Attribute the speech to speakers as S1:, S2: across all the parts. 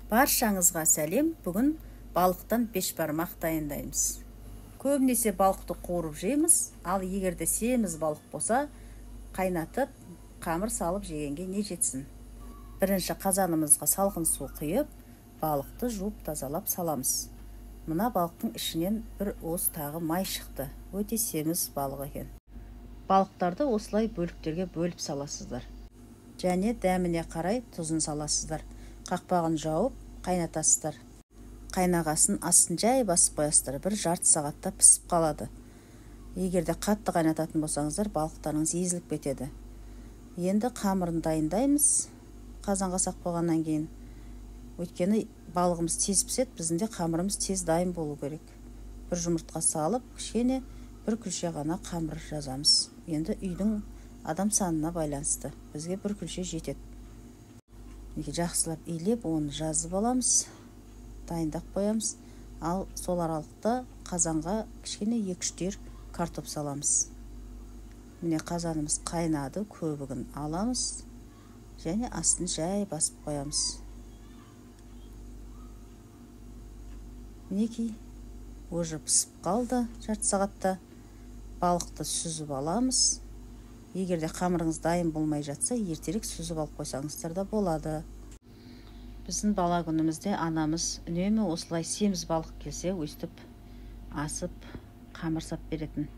S1: Баршаңызға сәлем. Бүгін балықтан бешбармақ дайындаймыз. Көбінесе балықты қуырып жейміз, ал егерде семіз балық болса, қайнатып, қамыр салып жегенге не жетсін. Бірінші қазанымызға салқын су құйып, балықты жуып тазалап саламыз. Мына балықтың ішінен бір уыс тағы май шықты. Өте семіз балық екен. Балықтарды осылай бөліктерге бөліп саласыздар. Және дәміне қарай тұзын саласыздар. Қақпағын жауып қайнатасыздар. Қайнағасын астын жай басып қоясыздар. Бір жарты сағатта пісіп қалады. Егерде қатты қайнататын болсаңыздар, балықтарыңыз езіліп кетеді. Енді қамырын дайындаймыз. Қазанға сақ болғаннан кейін. Өйткені балығымыз тез піседі, біздің де қамырымыз тез дайын болу керек. Бір жұмыртқа салып, кішкене бір күлше ғана қамыр жазамыз. Енді үйдің адам санына байланысты. Бізге бір күлше жетеді. Жақсылап илеп, оны жазып аламыз. Дайындап қоямыз. Ал сол аралықта қазанға кішкене 2-3 картоп саламыз. Міне қазанымыз қайнады, көбігін аламыз. Және астын жай басып қоямыз. Мінекей, уже пісіп қалды жарты сағатта. Балықты сүзіп аламыз. Егерде қамырыңыз дайын болмай жатса, ертерек сүзіп алып қойсаңыздар да болады. Біздің бала күнімізде анамыз үнемі осылай семіз балық келсе, өстіп асып, қамыр сап беретін.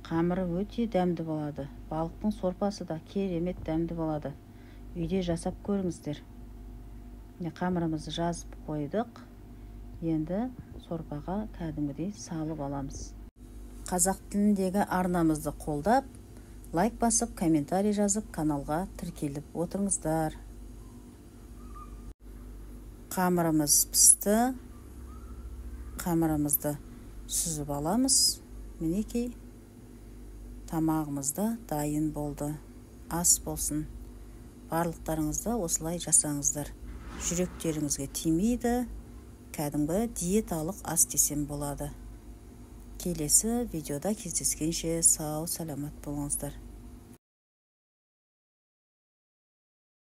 S1: Қамыры өте дәмді болады. Балықтың сорпасы да керемет дәмді болады. Үйде жасап көріңіздер. Қамырымызды жазып қойдық. Енді сорпаға кәдімгідей салып аламыз. Қазақ тіліндегі арнамызды қолдап, лайк басып, комментарий жазып, каналға тіркеліп отырыңыздар. Қамырымыз пісті. Қамырымызды сүзіп аламыз. Мінекей, тамағымызда дайын болды. Ас болсын. Барлықтарыңызда осылай жасаңыздар. Жүректеріңізге тимейді. Кәдімгі диеталық ас десем болады. Келесі видеода кездескенше сау, саламат болыңыздар.